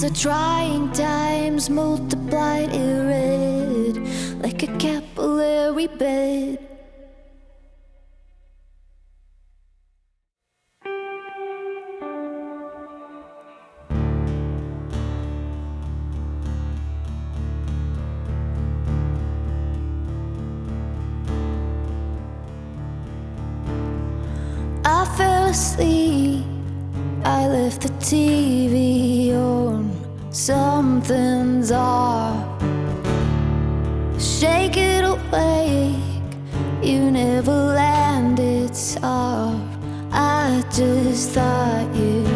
the trying times multiplied in red, like a capillary bed. I fell asleep, I left the TV on, something's off. Shake it awake, you never landed soft. I just thought you'd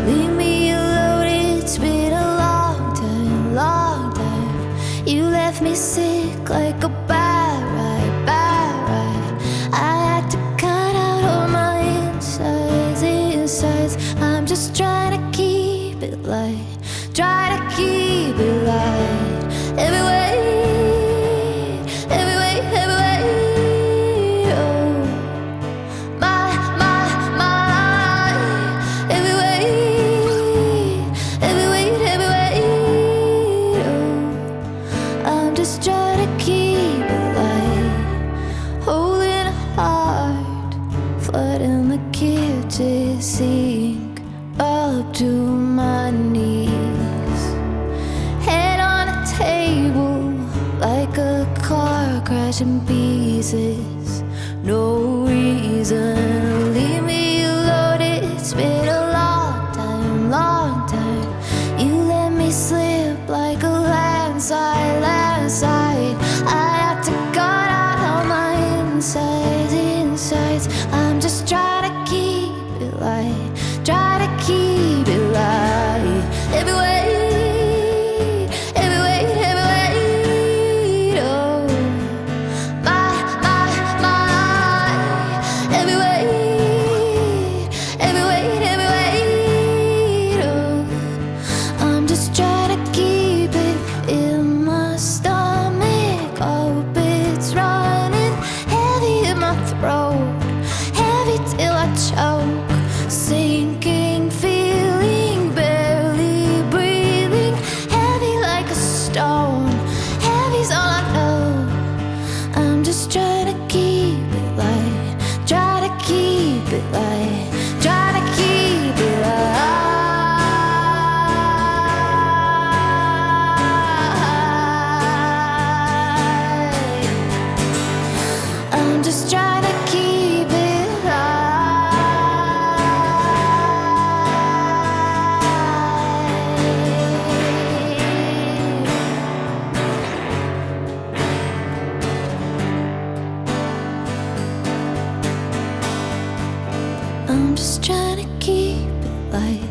leave me alone. It's been a long time, long time. You left me sick like a bad ride, bad ride. I had to cut out all my insides. I'm just trying to keep it light, try to keep it light. Every way, every way, every way. Oh, my life. Every way, every way, every way. Oh, I'm just trying to keep it light, holding a heart, flooding the kitchen sink up to my knees, head on a table like a car crashing pieces. No reason to leave me alone. It's been a long time, long time. You let me slip like a landslide, landslide. I had to cut out all my insides. I'm just trying to keep it light, try to keep it light. Every way, every way, every way. Oh, my life. Every way, every way, every way. Oh, I'm just trying to keep it in my stomach. Hope it's running heavy in my throat, heavy till I choke, sinking, feeling, barely breathing, heavy like a stone, heavy's all I know. I'm just trying to keep it light, try to keep it light, try to keep it light. I'm just trying to keep it light. I'm just trying to keep it light.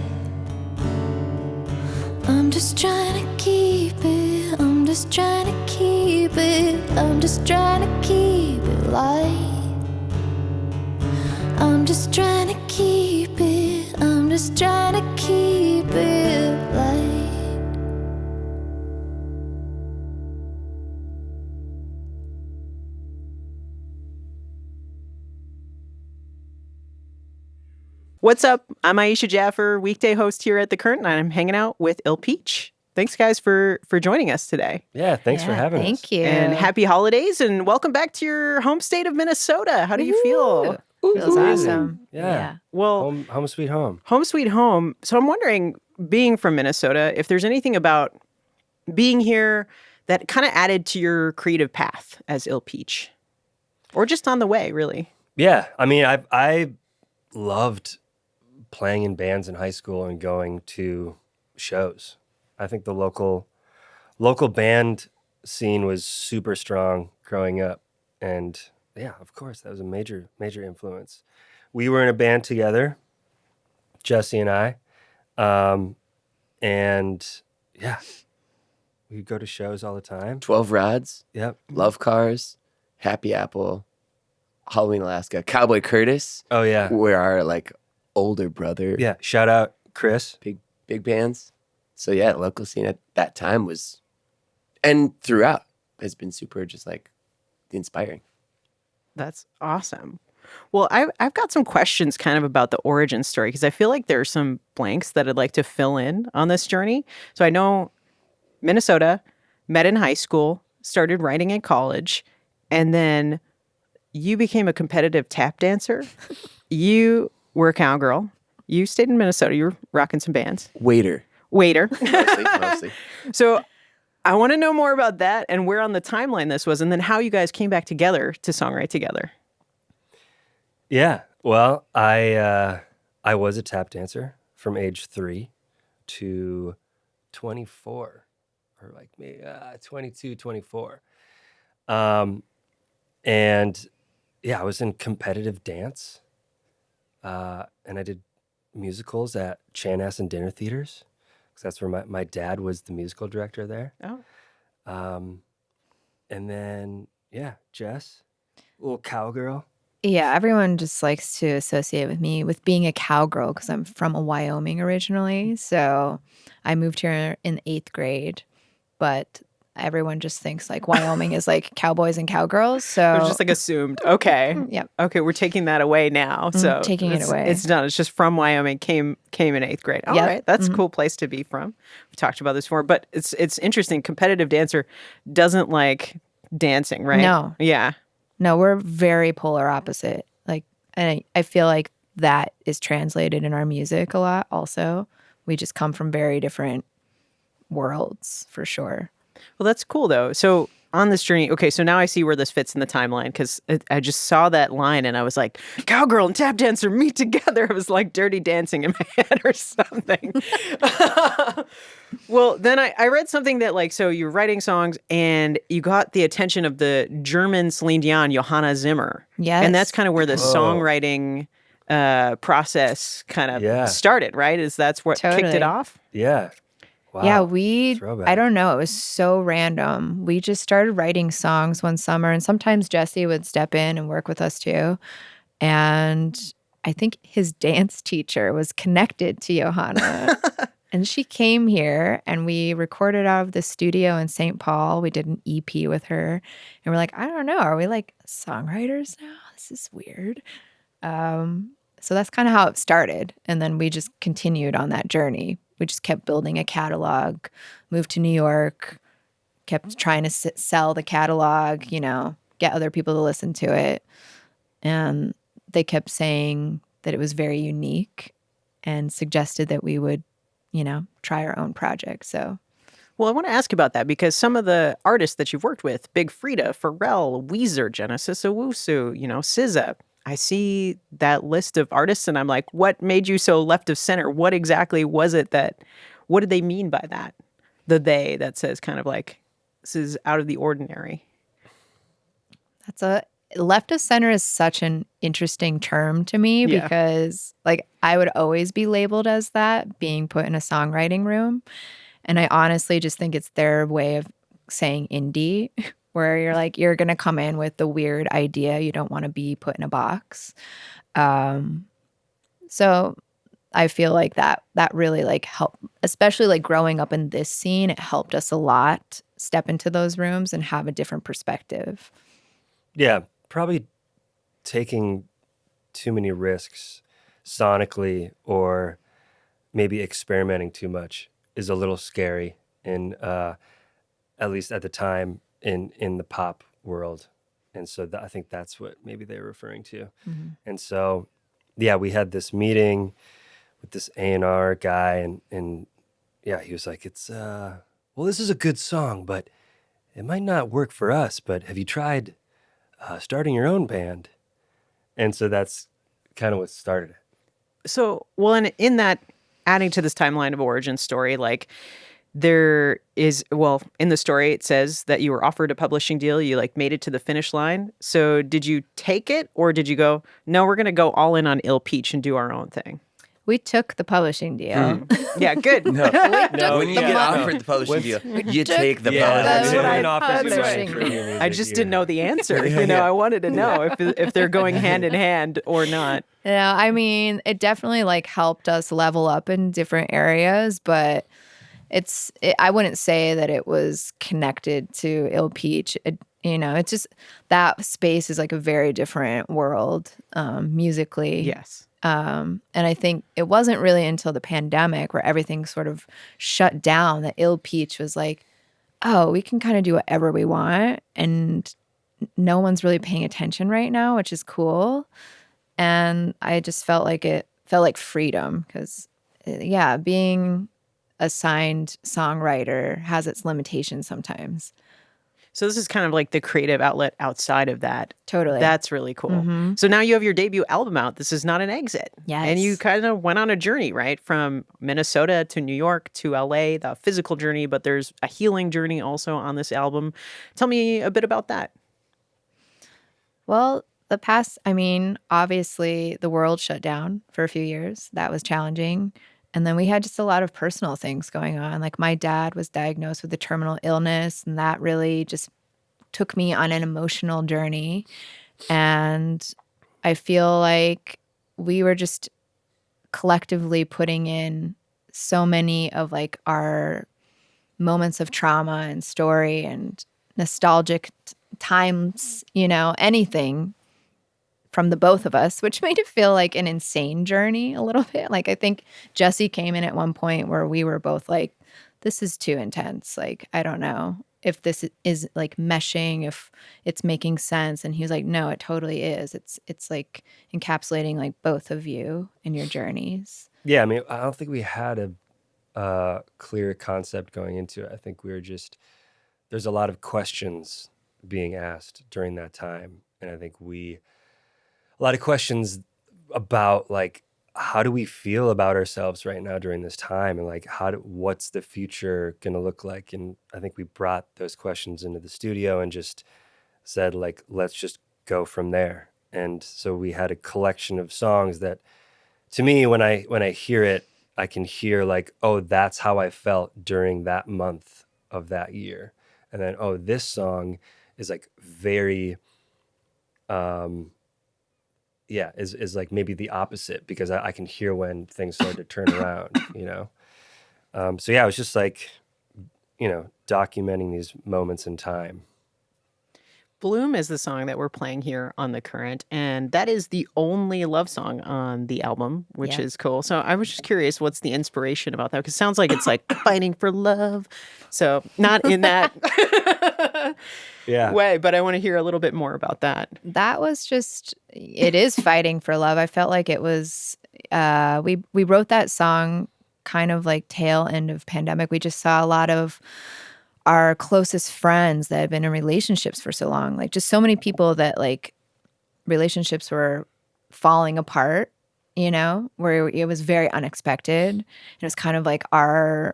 I'm just trying to keep it. I'm just trying to keep it. I'm just trying to keep it light. I'm just trying to keep it. I'm just trying to keep it light. What's up? I'm Ayisha Jaffer, weekday host here at The Current, and I'm hanging out with Il Peach. Thanks, guys, for joining us today. Yeah, thanks for having us. Thank you. And happy holidays, and welcome back to your home state of Minnesota. How do you feel? Feels amazing. awesome. Yeah. Well, Home sweet home. home sweet home. So I'm wondering, being from Minnesota, if there's anything about being here that kind of added to your creative path as Il Peach, or just on the way, really. Yeah, I mean, I loved playing in bands in high school and going to shows. I think the local band scene was super strong growing up, and yeah, of course, that was a major influence. We were in a band together, Jesse and I, and yeah, we'd go to shows all the time. 12 Rods, Yep. Love Cars, Happy Apple, Halloween Alaska, Cowboy Curtis. Oh yeah. We're our like older brother. Yeah. Shout out Chris. Big bands. So yeah, local scene at that time was, and throughout, has been super just like inspiring. That's awesome. Well, I've got some questions kind of about the origin story because I feel like there are some blanks that I'd like to fill in on this journey. So I know Minnesota, met in high school, started writing in college, and then you became a competitive tap dancer. You were a cowgirl. You stayed in Minnesota. You were rocking some bands. Waiter. Waiter. Mostly. So I want to know more about that and where on the timeline this was, and then how you guys came back together to songwrite together. Yeah. Well, I was a tap dancer from age 3 to 24, or like maybe 22, 24. And yeah, I was in competitive dance, and I did musicals at Chanhassen and dinner theaters, because that's where my dad was the musical director there. Oh. And then, yeah, Jess, little cowgirl. Yeah, everyone just likes to associate with me with being a cowgirl because I'm from Wyoming originally. So I moved here in 8th grade, but everyone just thinks like Wyoming is like cowboys and cowgirls. So It was just like assumed. Okay. Yep. Okay, we're taking that away now. So taking it away. It's done. It's just from Wyoming. Came in 8th grade. All Yep. right, that's a cool place to be from. We've talked about this before, but it's interesting. Competitive dancer doesn't like dancing, right? No. Yeah. No, we're very polar opposite. Like, and I feel like that is translated in our music a lot also. We just come from very different worlds for sure. Well, that's cool though. So on this journey, okay, so now I see where this fits in the timeline because I just saw that line and I was like, cowgirl and tap dancer meet together. It was like Dirty Dancing in my head or something. Well, then I read something that like, so you're writing songs and you got the attention of the German Celine Dion, Johanna Zimmer. Yes. And that's kind of where the songwriting process kind of started, right? That's what kicked Totally. it off? Yeah. Wow. Yeah, Throwback. I don't know. It was so random. We just started writing songs one summer, and sometimes Jesse would step in and work with us too. And I think his dance teacher was connected to Johanna. And she came here, and we recorded out of the studio in St. Paul. We did an EP with her. And we're like, I don't know. Are we like songwriters now? This is weird. So that's kind of how it started. And then we just continued on that journey. We just kept building a catalog, moved to New York, kept trying to sell the catalog, you know, get other people to listen to it. And they kept saying that it was very unique and suggested that we would, you know, try our own project. So, well, I want to ask about that because some of the artists that you've worked with, Big Frida, Pharrell, Weezer, Genesis Owusu, you know, SZA, I see that list of artists and I'm like, what made you so left of center? What exactly was it what did they mean by that? The they that says kind of like, this is out of the ordinary. Left of center is such an interesting term to me because like I would always be labeled as that, being put in a songwriting room. And I honestly just think it's their way of saying indie, where you're like, you're going to come in with the weird idea. You don't want to be put in a box. So I feel like that really like helped, especially like growing up in this scene, it helped us a lot step into those rooms and have a different perspective. Yeah, probably taking too many risks sonically or maybe experimenting too much is a little scary in at least at the time in the pop world. And so I think that's what maybe they were referring to. Mm-hmm. And so, yeah, we had this meeting with this A&R guy and yeah, he was like, it's, well, this is a good song, but it might not work for us, but have you tried starting your own band? And so that's kind of what started it. So, well, in that, adding to this timeline of origin story, like there is, well, in the story, it says that you were offered a publishing deal. You like made it to the finish line. So did you take it or did you go, no, we're going to go all in on Ill Peach and do our own thing? We took the publishing deal. Yeah, good. No, when you get offered the publishing deal, you take the publishing deal. I just didn't know the answer. You know, I wanted to know if they're going hand in hand or not. Yeah, I mean, it definitely like helped us level up in different areas, but I wouldn't say that it was connected to Ill Peach. It's just that space is like a very different world musically. Yes. And I think it wasn't really until the pandemic where everything sort of shut down that Ill Peach was like, oh, we can kind of do whatever we want. And no one's really paying attention right now, which is cool. And I just felt like freedom because, being a signed songwriter has its limitations sometimes. So this is kind of like the creative outlet outside of that. Totally. That's really cool. So now you have your debut album out. This is not an exit. Yes. And you kind of went on a journey, right? From Minnesota to New York to LA, the physical journey, but there's a healing journey also on this album. Tell me a bit about that. Well, obviously the world shut down for a few years. That was challenging. And then we had just a lot of personal things going on. Like my dad was diagnosed with a terminal illness, and that really just took me on an emotional journey. And I feel like we were just collectively putting in so many of like our moments of trauma and story and nostalgic times, anything from the both of us, which made it feel like an insane journey a little bit. Like I think Jesse came in at one point where we were both like, this is too intense. Like, I don't know if this is like meshing, if it's making sense. And he was like, no, it totally is. It's like encapsulating like both of you and your journeys. Yeah, I mean, I don't think we had a clear concept going into it. I think we were there's a lot of questions being asked during that time. And I think a lot of questions about like, how do we feel about ourselves right now during this time? And like, what's the future going to look like? And I think we brought those questions into the studio and just said like, let's just go from there. And so we had a collection of songs that, to me, when I hear it, I can hear like, oh, that's how I felt during that month of that year. And then, oh, this song is like very, is like maybe the opposite because I can hear when things start to turn around, So yeah, it was just like, documenting these moments in time. Bloom is the song that we're playing here on The Current, and that is the only love song on the album, which is cool. So I was just curious, what's the inspiration about that? Because it sounds like it's like fighting for love. So not in that way, but I want to hear a little bit more about that. That was it is fighting for love. I felt like it was, we wrote that song kind of like tail end of pandemic. We just saw a lot of our closest friends that had been in relationships for so long, like just so many people that like relationships were falling apart, where it was very unexpected. And it was kind of like our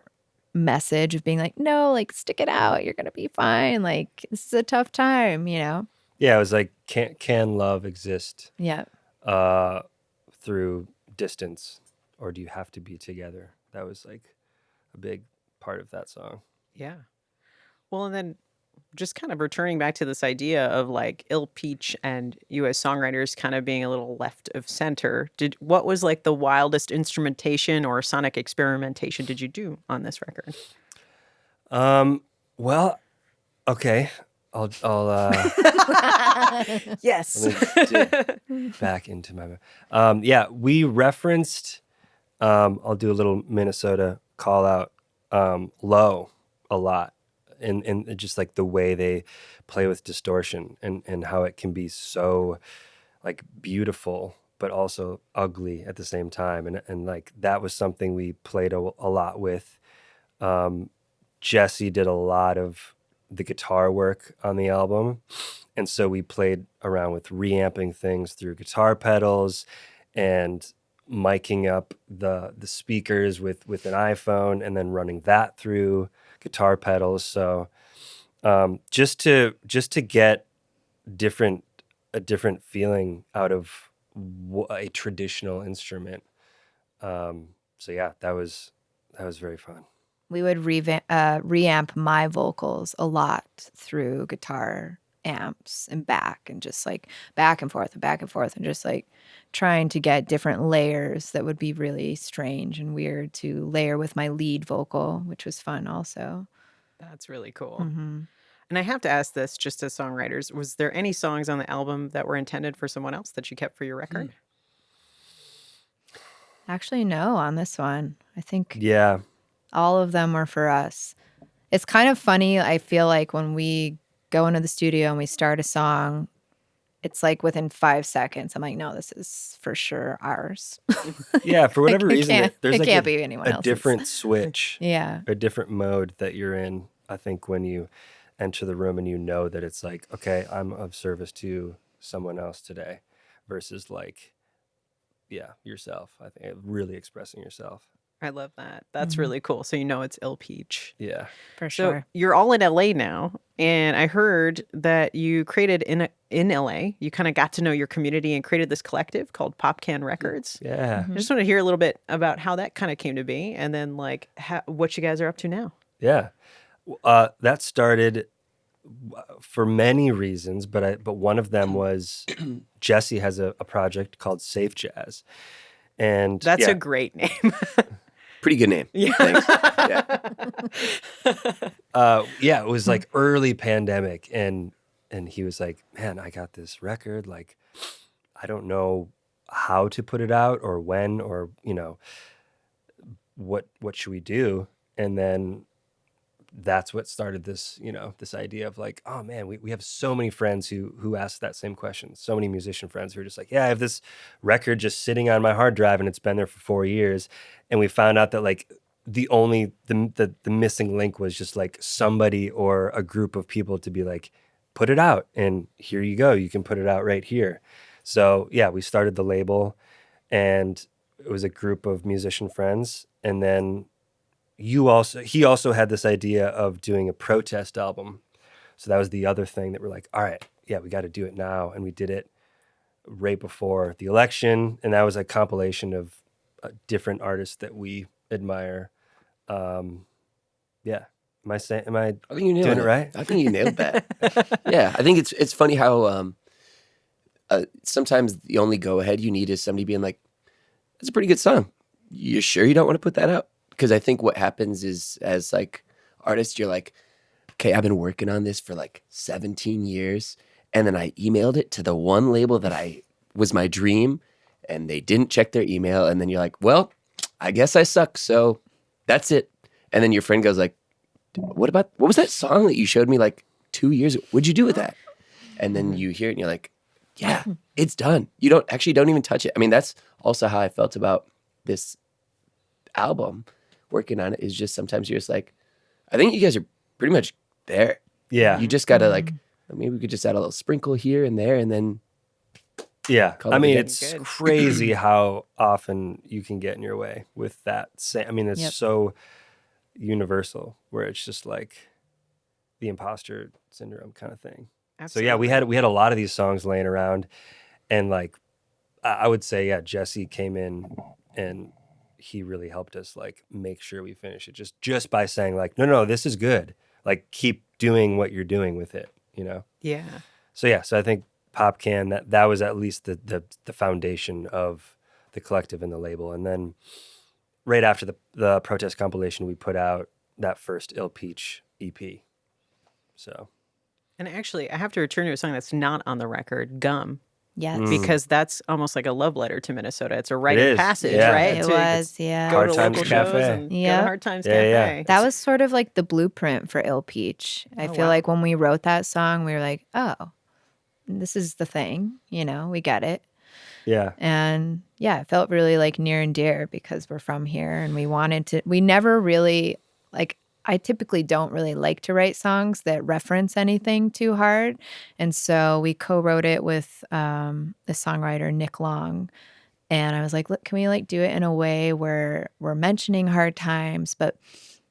message of being like, no, like stick it out. You're going to be fine. Like this is a tough time, Yeah, it was like, can love exist? Yeah. Through distance, or do you have to be together? That was like a big part of that song. Yeah. Well, and then just kind of returning back to this idea of like Ill Peach and you as songwriters kind of being a little left of center. What was like the wildest instrumentation or sonic experimentation did you do on this record? Well, okay. I'll Yes. Let me dig back into my we referenced I'll do a little Minnesota call out, Low a lot. And just like the way they play with distortion and how it can be so like beautiful, but also ugly at the same time. And like that was something we played a lot with. Jesse did a lot of the guitar work on the album. And so we played around with reamping things through guitar pedals and miking up the speakers with an iPhone and then running that through guitar pedals. So just to get a different feeling out of a traditional instrument. So yeah, that was very fun. We would reamp my vocals a lot through guitar amps and back and just like back and forth and back and forth and just like trying to get different layers that would be really strange and weird to layer with my lead vocal, which was fun also. That's really cool. Mm-hmm. And I have to ask this just as songwriters, was there any songs on the album that were intended for someone else that you kept for your record? Actually, no, on this one. I think Yeah. all of them were for us. It's kind of funny. I feel like when we go into the studio and we start a song, it's like within 5 seconds, I'm like, no, this is for sure ours. Yeah, for whatever It reason, can't- there's it like can't be anyone a else's. different switch, Yeah. a different mode that you're in. I think when you enter the room and you know that it's like, okay, I'm of service to someone else today, versus like, yeah, yourself. I think really expressing yourself. I love that. That's Mhm. really cool. So you know it's Il Peach. Yeah. For So sure. you're all in LA now, and I heard that you created in LA. You kind of got to know your community and created this collective called Pop Can Records. Yeah. I just want to hear a little bit about how that kind of came to be, and then like what you guys are up to now. Yeah. That started for many reasons, but one of them was Jesse has a project called Safe Jazz. And That's yeah, a great name. Pretty good name. Yeah. Thanks. Yeah. it was like early pandemic, and he was like, man, I got this record, like I don't know how to put it out or when, or what should we do? And then that's what started this, this idea of like, oh man, we have so many friends who ask that same question. So many musician friends who are just like, yeah, I have this record just sitting on my hard drive and it's been there for 4 years. And we found out that like the missing link was just like somebody or a group of people to be like, put it out and here you go. You can put it out right here. So yeah, we started the label, and it was a group of musician friends. And then he also had this idea of doing a protest album. So that was the other thing that we're like, all right, yeah, we got to do it now. And we did it right before the election. And that was a compilation of different artists that we admire. Yeah. Am I I think you nailed doing it right? I think you nailed that. Yeah. I think it's funny how sometimes the only go ahead you need is somebody being like, that's a pretty good song. You sure you don't want to put that out? Because I think what happens is, as like artists, you're like, okay, I've been working on this for like 17 years. And then I emailed it to the one label that was my dream, and they didn't check their email. And then you're like, well, I guess I suck. So that's it. And then your friend goes like, what was that song that you showed me like 2 years ago? What'd you do with that? And then you hear it and you're like, yeah, it's done. You don't even touch it. I mean, that's also how I felt about this album. Working on it is just sometimes you're just like, I think you guys are pretty much there. Yeah. You just gotta like, maybe we could just add a little sprinkle here and there, and then Yeah. Call I it mean, good. it's crazy how often you can get in your way with that. I mean, it's Yep. so universal, where it's just like the imposter syndrome kind of thing. So yeah, we had a lot of these songs laying around, and like I would say, yeah, Jesse came in and he really helped us like make sure we finish it just by saying like, no, this is good. Like keep doing what you're doing with it, Yeah. So yeah, so I think Pop Can, that was at least the foundation of the collective and the label. And then right after the protest compilation, we put out that first Il Peach EP. So And actually, I have to return to a song that's not on the record, Gum, Yes. because that's almost like a love letter to Minnesota. It's a rite of is, passage, yeah. right? It To was, yeah. go Hard to Times local Cafe. shows and go Yep. to Hard Times Yeah, yeah. Cafe. That was sort of like the blueprint for Il Peach. I Oh, feel wow. like when we wrote that song, we were like, oh, this is the thing, we get it. yeah, And yeah, it felt really like near and dear because we're from here and we never really, like, I typically don't really like to write songs that reference anything too hard. And so we co-wrote it with the songwriter Nick Long. And I was like, look, can we like do it in a way where we're mentioning hard times, but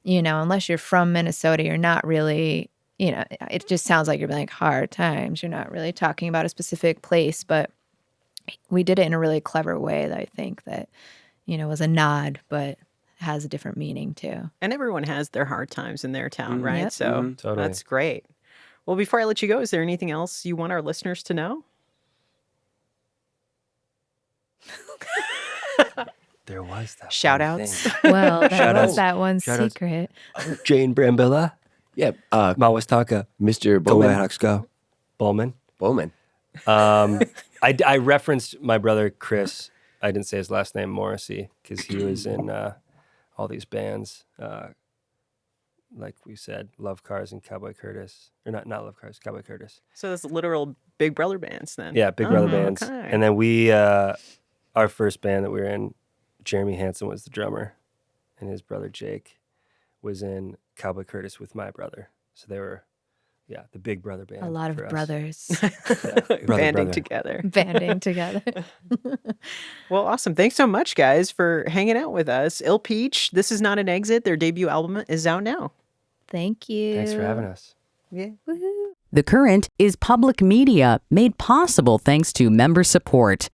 unless you're from Minnesota, you're not really, it just sounds like you're like hard times. You're not really talking about a specific place, but we did it in a really clever way that I think that, was a nod, but has a different meaning too. And everyone has their hard times in their town, right? Yep. So Totally. that's great. Well, before I let you go, is there anything else you want our listeners to know? There was that Shout one outs. thing. Well, that Shout was outs. that one Shout outs. secret. Jane Brambilla. Yeah. Mawastaka. Mr. Go White Bowman. Hawks go. Bowman. Bowman. I referenced my brother Chris. I didn't say his last name, Morrissey, because he was in all these bands. Like we said, Love Cars and Cowboy Curtis. Or not Love Cars, Cowboy Curtis. So that's literal Big Brother bands then. Yeah, Big Brother Oh, bands. okay. And then we, our first band that we were in, Jeremy Hansen was the drummer, and his brother Jake was in Cowboy Curtis with my brother. So they were, the Big Brother band. A lot of for us. brothers Banding brother. together. banding together. Well, awesome. Thanks so much, guys, for hanging out with us. Il Peach, This Is Not an Exit. Their debut album is out now. Thank you. Thanks for having us. Yeah. The Current is public media made possible thanks to member support.